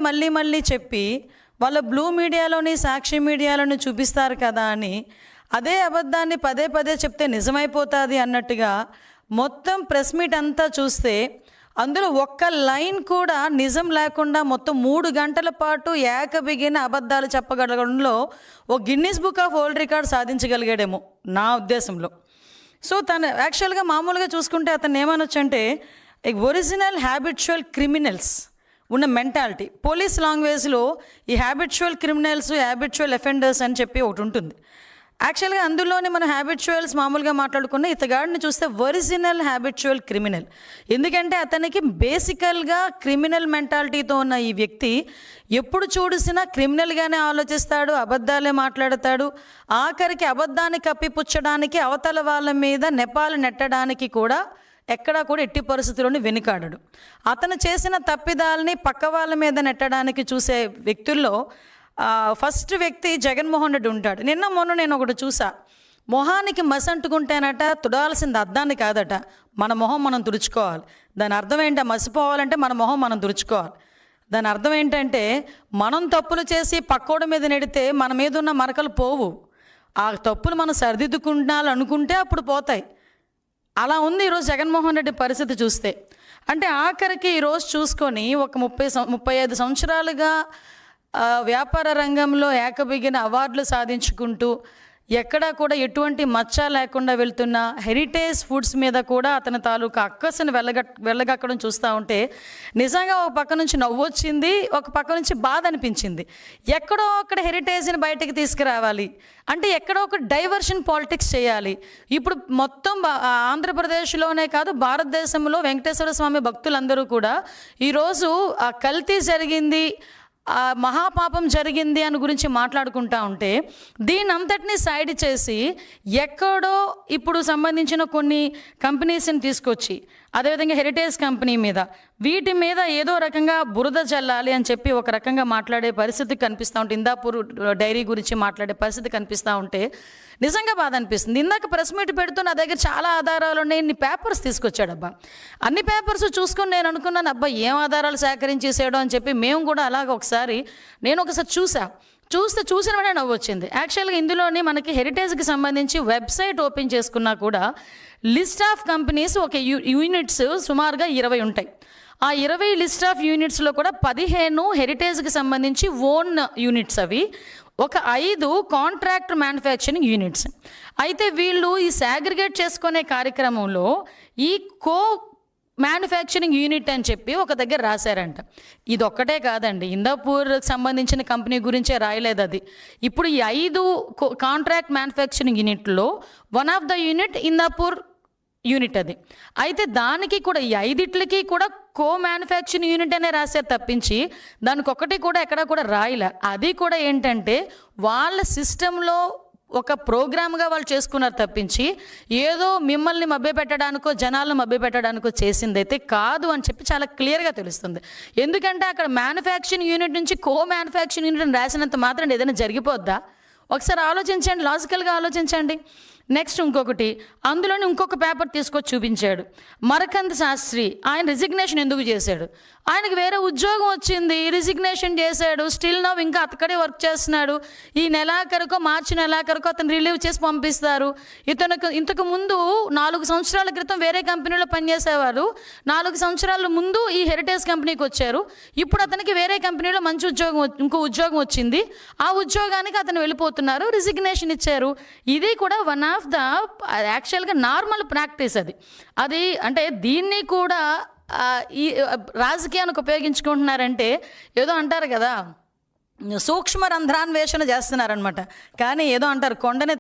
మళ్ళీ మళ్ళీ చెప్పి వాళ్ళ బ్లూ మీడియాలోని సాక్షి మీడియాలోని చూపిస్తారు కదా అని అదే అబద్ధాన్ని పదే పదే చెప్తే నిజమైపోతుంది అన్నట్టుగా మొత్తం ప్రెస్ మీట్ అంతా చూస్తే అందులో ఒక్క లైన్ కూడా నిజం లేకుండా మొత్తం 3 గంటల పాటు ఏకబిగిన అబద్ధాలు చెప్పగలగడంలో ఓ Guinness book of world record సాధించగలిగాడేమో నా ఉద్దేశంలో. సో తను యాక్చువల్గా మామూలుగా చూసుకుంటే అతను ఏమనొచ్చంటే ఒరిజినల్ హ్యాబిచువల్ క్రిమినల్స్ ఉన్న మెంటాలిటీ. పోలీస్ లాంగ్వేజ్లో ఈ హ్యాబిచువల్ క్రిమినల్స్, హ్యాబిచువల్ అఫెండర్స్ అని చెప్పి ఒకటి ఉంటుంది. యాక్చువల్గా అందులోనే మనం హ్యాబిచువల్స్ మామూలుగా మాట్లాడుకున్న ఇతగాడిని చూస్తే ఒరిజినల్ హ్యాబిచువల్ క్రిమినల్. ఎందుకంటే అతనికి బేసికల్గా క్రిమినల్ మెంటాలిటీతో ఉన్న ఈ వ్యక్తి ఎప్పుడు చూసినా క్రిమినల్గానే ఆలోచిస్తాడు, అబద్ధాలే మాట్లాడతాడు. ఆఖరికి అబద్ధాన్ని కప్పిపుచ్చడానికి అవతల వాళ్ళ మీద నెపాలు నెట్టడానికి కూడా ఎక్కడా కూడా ఎట్టి పరిస్థితుల్లోని వెనుకాడడు. అతను చేసిన తప్పిదాలని పక్క వాళ్ళ మీద నెట్టడానికి చూసే వ్యక్తుల్లో ఫస్ట్ వ్యక్తి జగన్మోహన్ రెడ్డి ఉంటాడు. మొన్న నేను ఒకటి చూసా, మొహానికి మసి అంటుకుంటేనట తుడాల్సింది అద్దాన్ని కాదట, మన మొహం మనం తుడుచుకోవాలి. దాని అర్థం ఏంటి? మసిపోవాలంటే మన మొహం మనం తుడుచుకోవాలి. దాని అర్థం ఏంటంటే మనం తప్పులు చేసి పక్కోడి మీద నెడితే మన మీద ఉన్న మరకలు పోవు. ఆ తప్పులు మనం సరిదిద్దుకుంటాలనుకుంటే అప్పుడు పోతాయి. అలా ఉంది ఈరోజు జగన్మోహన్ రెడ్డి పరిస్థితి చూస్తే. అంటే ఆఖరికి ఈరోజు చూసుకొని ఒక 35 సంవత్సరాలుగా వ్యాపార రంగంలో ఏకబిగిన అవార్డులు సాధించుకుంటూ ఎక్కడా కూడా ఎటువంటి మచ్చ లేకుండా వెళ్తున్న హెరిటేజ్ ఫుడ్స్ మీద కూడా అతని తాలూకా అక్కసును వెళ్ళగక్కడం చూస్తూ ఉంటే నిజంగా ఒక పక్క నుంచి నవ్వు వచ్చింది, ఒక పక్క నుంచి బాధ అనిపించింది. ఎక్కడో అక్కడ హెరిటేజ్ని బయటకు తీసుకురావాలి అంటే ఎక్కడో ఒక డైవర్షన్ పాలిటిక్స్ చేయాలి. ఇప్పుడు మొత్తం ఆంధ్రప్రదేశ్లోనే కాదు భారతదేశంలో వెంకటేశ్వర స్వామి భక్తులందరూ కూడా ఈరోజు ఆ కల్తీ జరిగింది, మహాపాపం జరిగింది అని గురించి మాట్లాడుకుంటా ఉంటే దీని అంతటినీ సైడ్ చేసి ఎక్కడో ఇప్పుడు సంబంధించిన కొన్ని కంపెనీస్ని తీసుకొచ్చి అదేవిధంగా హెరిటేజ్ కంపెనీ మీద వీటి మీద ఏదో రకంగా బురద జల్లాలి అని చెప్పి ఒక రకంగా మాట్లాడే పరిస్థితి కనిపిస్తూ ఉంటే, ఇందాపూర్ డైరీ గురించి మాట్లాడే పరిస్థితి కనిపిస్తూ ఉంటే నిజంగా బాధ అనిపిస్తుంది. ఇందాక ప్రెస్ మీట్ పెడుతూ నా దగ్గర చాలా ఆధారాలు ఉన్నాయి, ఇన్ని పేపర్స్ తీసుకొచ్చాడబ్బా. అన్ని పేపర్స్ చూసుకొని నేను అనుకున్నాను, అబ్బా ఏం ఆధారాలు సేకరించేసాడో అని చెప్పి మేము కూడా అలాగ నేను ఒకసారి చూసిన వెంటనే నవ్వు వచ్చింది. యాక్చువల్గా ఇందులోని మనకి హెరిటేజ్కి సంబంధించి వెబ్సైట్ ఓపెన్ చేసుకున్నా కూడా లిస్ట్ ఆఫ్ కంపెనీస్ ఒక యూనిట్స్ సుమారుగా 20 ఉంటాయి. ఆ 20 లిస్ట్ ఆఫ్ యూనిట్స్లో కూడా 15 హెరిటేజ్కి సంబంధించి ఓన్ యూనిట్స్, అవి ఒక 5 కాంట్రాక్ట్ మ్యానుఫ్యాక్చరింగ్ యూనిట్స్. అయితే వీళ్ళు ఈ సాగ్రిగేట్ చేసుకునే కార్యక్రమంలో ఈ మ్యానుఫ్యాక్చరింగ్ యూనిట్ అని చెప్పి ఒక దగ్గర రాశారంట. ఇది ఒక్కటే కాదండి, ఇందాపూర్కి సంబంధించిన కంపెనీ గురించే రాయలేదు అది. ఇప్పుడు ఈ 5 కాంట్రాక్ట్ మ్యానుఫ్యాక్చరింగ్ యూనిట్లో one of the unit Indapur unit అది. అయితే దానికి కూడా ఈ 5టికి కూడా మ్యానుఫ్యాక్చరింగ్ యూనిట్ అనే రాశారు తప్పించి దానికి ఒకటి కూడా ఎక్కడా కూడా రాయలే. అది కూడా ఏంటంటే వాళ్ళ సిస్టంలో ఒక ప్రోగ్రామ్గా వాళ్ళు చేసుకున్నారు తప్పించి ఏదో మిమ్మల్ని మభ్యపెట్టడానికో జనాలను మభ్యపెట్టడానికో చేసిందైతే కాదు అని చెప్పి చాలా క్లియర్గా తెలుస్తుంది. ఎందుకంటే అక్కడ మ్యానుఫ్యాక్చరింగ్ యూనిట్ నుంచి మ్యానుఫ్యాక్చరింగ్ యూనిట్ అని రాసినంత మాత్రం ఏదైనా జరిగిపోద్దా? ఒకసారి ఆలోచించండి, లాజికల్గా ఆలోచించండి. నెక్స్ట్ ఇంకొకటి, అందులోని ఇంకొక పేపర్ తీసుకొచ్చి చూపించాడు. మరకంద్ శాస్త్రి ఆయన రిజిగ్నేషన్ ఎందుకు చేశాడు? ఆయనకు వేరే ఉద్యోగం వచ్చింది, రిజిగ్నేషన్ చేశాడు, స్టిల్ నవ్ ఇంకా అక్కడే వర్క్ చేస్తున్నాడు. ఈ నెలాఖరుకో మార్చి నెలాఖరుకో అతను రిలీవ్ చేసి పంపిస్తారు. ఇంతకు ముందు 4 సంవత్సరాల క్రితం వేరే కంపెనీలో పనిచేసేవారు, 4 సంవత్సరాల ముందు ఈ హెరిటేజ్ కంపెనీకి వచ్చారు. ఇప్పుడు అతనికి వేరే కంపెనీలో మంచి ఇంకో ఉద్యోగం వచ్చింది, ఆ ఉద్యోగానికి అతను వెళ్ళిపోతున్నారు, రిజిగ్నేషన్ ఇచ్చారు. ఇది కూడా వన్ ఆఫ్ ద యాక్చువల్గా నార్మల్ ప్రాక్టీస్ అది. అంటే దీన్ని కూడా ఈ రాజకీయానికి ఉపయోగించుకుంటున్నారంటే ఏదో అంటారు కదా, సూక్ష్మ రంధ్రాన్వేషణ చేస్తున్నారనమాట. కానీ ఏదో అంటారు, కొండని